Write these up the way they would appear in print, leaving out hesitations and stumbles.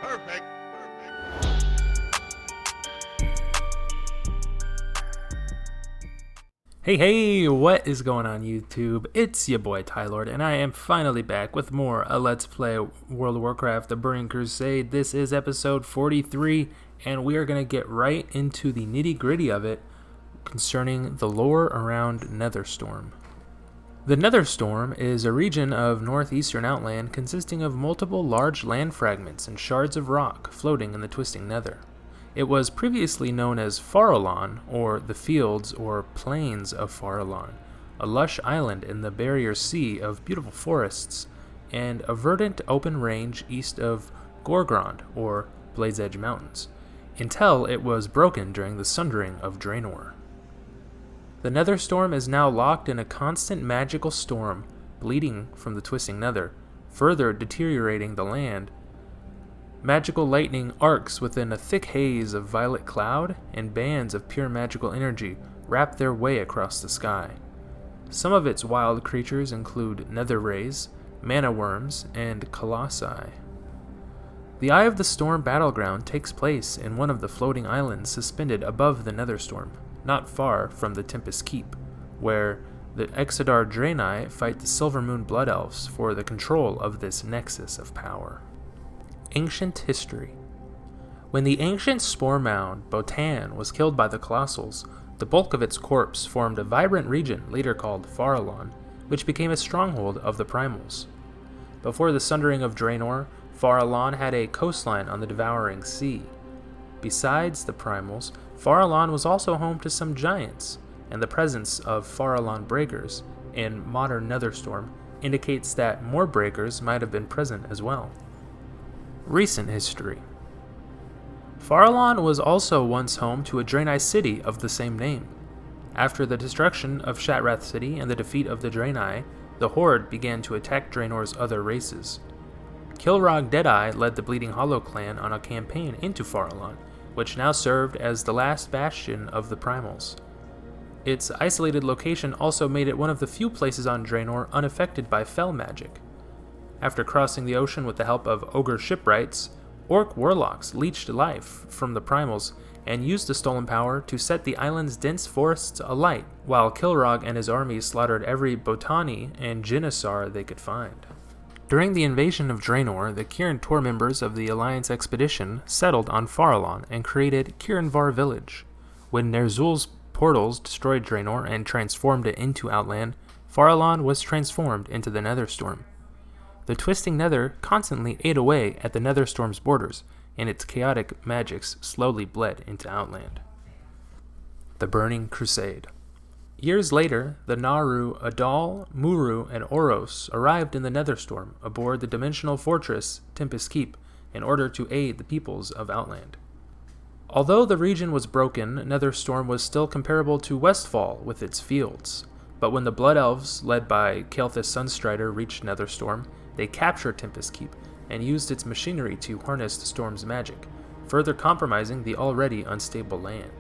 Perfect. Hey, what is going on YouTube? It's your boy Tylord, and I am finally back with more Let's Play World of Warcraft, The Burning Crusade. This is episode 43, and we are going to get right into the nitty-gritty of it concerning the lore around Netherstorm. The Netherstorm is a region of northeastern Outland consisting of multiple large land fragments and shards of rock floating in the Twisting Nether. It was previously known as Farallon, or the Fields or Plains of Farallon, a lush island in the barrier sea of beautiful forests, and a verdant open range east of Grom'Gol, or Blade's Edge Mountains, until it was broken during the Sundering of Draenor. The Netherstorm is now locked in a constant magical storm, bleeding from the Twisting Nether, further deteriorating the land. Magical lightning arcs within a thick haze of violet cloud, and bands of pure magical energy wrap their way across the sky. Some of its wild creatures include nether rays, mana worms, and colossi. The Eye of the Storm battleground takes place in one of the floating islands suspended above the Netherstorm, not far from the Tempest Keep, where the Exodar Draenei fight the Silvermoon Blood Elves for the control of this nexus of power. Ancient history. When the ancient spore mound Botan was killed by the Colossals, the bulk of its corpse formed a vibrant region later called Farallon, which became a stronghold of the Primals. Before the Sundering of Draenor, Farallon had a coastline on the Devouring Sea. Besides the Primals, Farallon was also home to some giants, and the presence of Farallon breakers in modern Netherstorm indicates that more breakers might have been present as well. Recent history. Farallon was also once home to a Draenei city of the same name. After the destruction of Shattrath City and the defeat of the Draenei, the Horde began to attack Draenor's other races. Kilrog Deadeye led the Bleeding Hollow clan on a campaign into Farallon, which now served as the last bastion of the Primals. Its isolated location also made it one of the few places on Draenor unaffected by fell magic. After crossing the ocean with the help of ogre shipwrights, orc warlocks leached life from the Primals and used the stolen power to set the island's dense forests alight, while Kilrog and his army slaughtered every Botani and Jinnassar they could find. During the invasion of Draenor, the Kirin Tor members of the Alliance expedition settled on Farallon and created Kirinvar village. When Ner'zhul's portals destroyed Draenor and transformed it into Outland, Farallon was transformed into the Netherstorm. The Twisting Nether constantly ate away at the Netherstorm's borders, and its chaotic magics slowly bled into Outland. The Burning Crusade. Years later, the Naru, Adal, Muru, and Oros arrived in the Netherstorm aboard the dimensional fortress Tempest Keep in order to aid the peoples of Outland. Although the region was broken, Netherstorm was still comparable to Westfall with its fields, but when the Blood Elves, led by Kael'thas Sunstrider, reached Netherstorm, they captured Tempest Keep and used its machinery to harness the storm's magic, further compromising the already unstable land.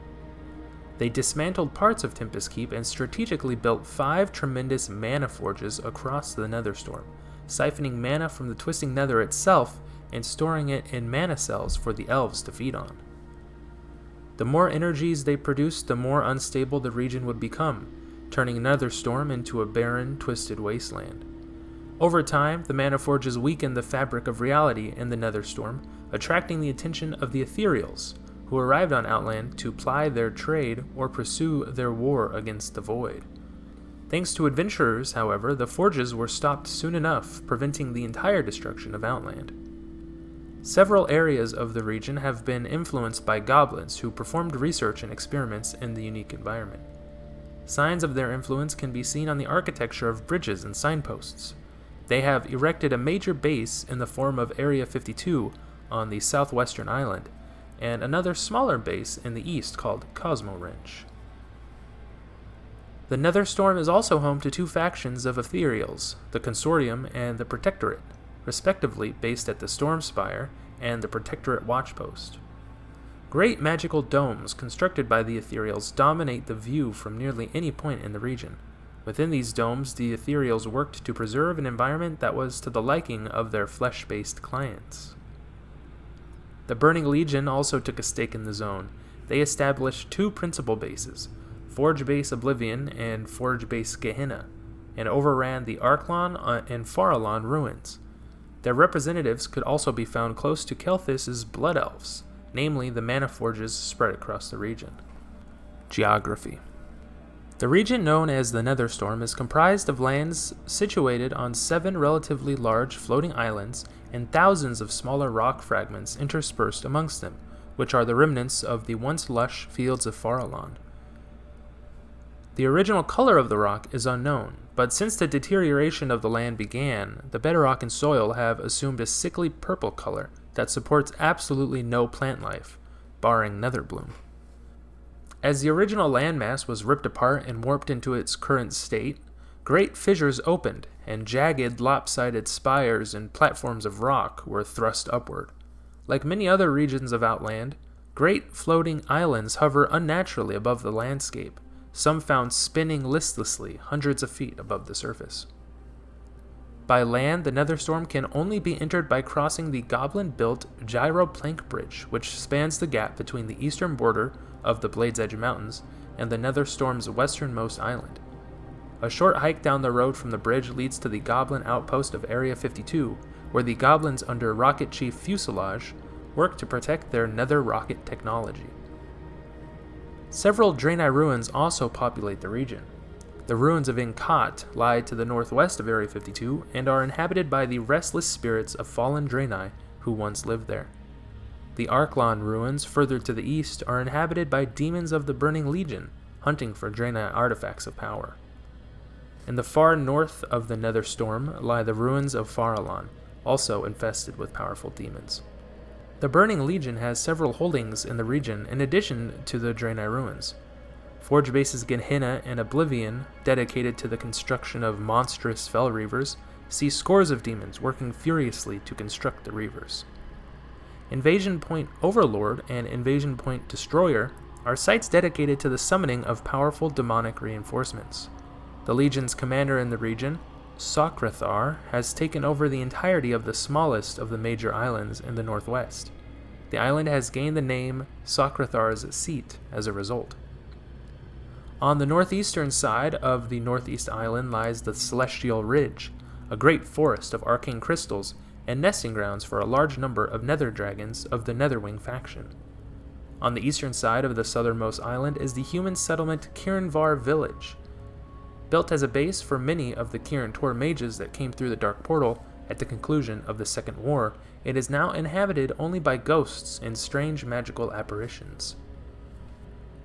They dismantled parts of Tempest Keep and strategically built 5 tremendous mana forges across the Netherstorm, siphoning mana from the Twisting Nether itself and storing it in mana cells for the elves to feed on. The more energies they produced, the more unstable the region would become, turning Netherstorm into a barren, twisted wasteland. Over time, the mana forges weakened the fabric of reality in the Netherstorm, attracting the attention of the Ethereals, who arrived on Outland to ply their trade or pursue their war against the Void. Thanks to adventurers, however, the forges were stopped soon enough, preventing the entire destruction of Outland. Several areas of the region have been influenced by goblins who performed research and experiments in the unique environment. Signs of their influence can be seen on the architecture of bridges and signposts. They have erected a major base in the form of Area 52 on the southwestern island, and another smaller base in the east called Cosmo Wrench. The Netherstorm is also home to 2 factions of Ethereals, the Consortium and the Protectorate, respectively based at the Stormspire and the Protectorate Watchpost. Great magical domes constructed by the Ethereals dominate the view from nearly any point in the region. Within these domes, the Ethereals worked to preserve an environment that was to the liking of their flesh-based clients. The Burning Legion also took a stake in the zone. They established two principal bases, Forge Base Oblivion and Forge Base Gehenna, and overran the Arklon and Farallon ruins. Their representatives could also be found close to Kelthis' Blood Elves, namely the Mana Forges spread across the region. Geography. The region known as the Netherstorm is comprised of lands situated on 7 relatively large floating islands and thousands of smaller rock fragments interspersed amongst them, which are the remnants of the once lush fields of Farallon. The original color of the rock is unknown, but since the deterioration of the land began, the bedrock and soil have assumed a sickly purple color that supports absolutely no plant life, barring Netherbloom. As the original landmass was ripped apart and warped into its current state, great fissures opened, and jagged, lopsided spires and platforms of rock were thrust upward. Like many other regions of Outland, great floating islands hover unnaturally above the landscape, some found spinning listlessly hundreds of feet above the surface. By land, the Netherstorm can only be entered by crossing the goblin-built gyro-plank bridge, which spans the gap between the eastern border of the Blade's Edge Mountains and the Netherstorm's westernmost island. A short hike down the road from the bridge leads to the goblin outpost of Area 52, where the goblins under Rocket Chief Fuselage work to protect their nether rocket technology. Several Draenei ruins also populate the region. The ruins of Inkat lie to the northwest of Area 52 and are inhabited by the restless spirits of fallen Draenei who once lived there. The Arklon ruins, further to the east, are inhabited by demons of the Burning Legion, hunting for Draenei artifacts of power. In the far north of the Netherstorm lie the ruins of Farallon, also infested with powerful demons. The Burning Legion has several holdings in the region in addition to the Draenei ruins. Forge bases Gehenna and Oblivion, dedicated to the construction of monstrous Fel Reavers, see scores of demons working furiously to construct the Reavers. Invasion Point Overlord and Invasion Point Destroyer are sites dedicated to the summoning of powerful demonic reinforcements. The Legion's commander in the region, Sokrathar, has taken over the entirety of the smallest of the major islands in the northwest. The island has gained the name Sokrathar's Seat as a result. On the northeastern side of the northeast island lies the Celestial Ridge, a great forest of arcane crystals and nesting grounds for a large number of nether dragons of the Netherwing faction. On the eastern side of the southernmost island is the human settlement Kirinvar Village. Built as a base for many of the Kirin Tor mages that came through the Dark Portal at the conclusion of the Second War, it is now inhabited only by ghosts and strange magical apparitions.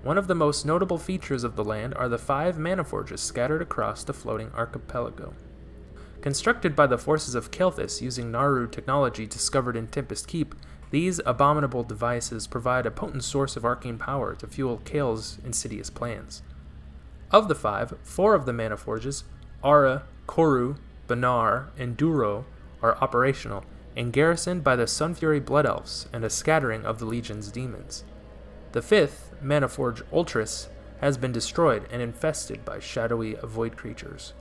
One of the most notable features of the land are the 5 mana forges scattered across the floating archipelago. Constructed by the forces of Kelthis using Naru technology discovered in Tempest Keep, these abominable devices provide a potent source of arcane power to fuel Kael's insidious plans. Of the 5, 4 of the mana forges, Ara, Koru, Banar, and Duro, are operational and garrisoned by the Sunfury Blood Elves and a scattering of the Legion's demons. The 5th, Mana Forge Ultras, has been destroyed and infested by shadowy void creatures.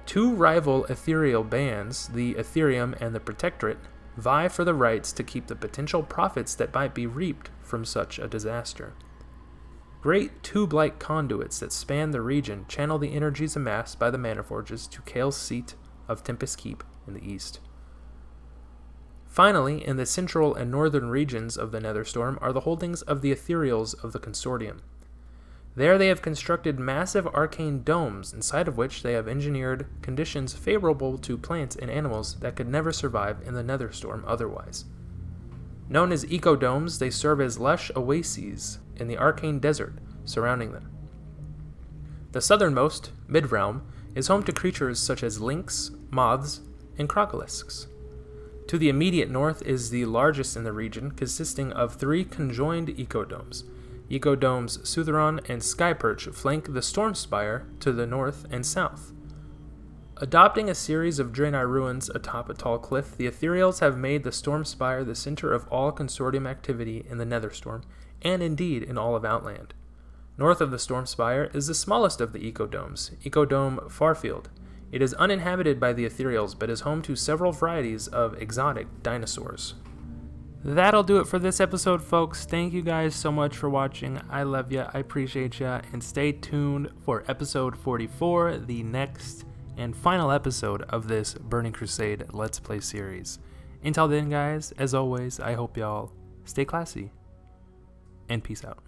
2 rival ethereal bands, the Ethereum and the Protectorate, vie for the rights to keep the potential profits that might be reaped from such a disaster. Great tube-like conduits that span the region channel the energies amassed by the Mana Forges to Kael's seat of Tempest Keep in the east. Finally, in the central and northern regions of the Netherstorm are the holdings of the Ethereals of the Consortium. There they have constructed massive arcane domes, inside of which they have engineered conditions favorable to plants and animals that could never survive in the Netherstorm otherwise. Known as ecodomes, they serve as lush oases in the arcane desert surrounding them. The southernmost, Midrealm, is home to creatures such as lynx, moths, and crocolisks. To the immediate north is the largest in the region, consisting of 3 conjoined ecodomes. Ecodomes Sutheron and Skyperch flank the Stormspire to the north and south. Adopting a series of Draenei ruins atop a tall cliff, the Ethereals have made the Stormspire the center of all Consortium activity in the Netherstorm, and indeed in all of Outland. North of the Stormspire is the smallest of the ecodomes, Ecodome Farfield. It is uninhabited by the Ethereals, but is home to several varieties of exotic dinosaurs. That'll do it for this episode, folks. Thank you guys so much for watching. I love ya. I appreciate ya. And stay tuned for episode 44, the next and final episode of this Burning Crusade Let's Play series. Until then, guys, as always, I hope y'all stay classy and peace out.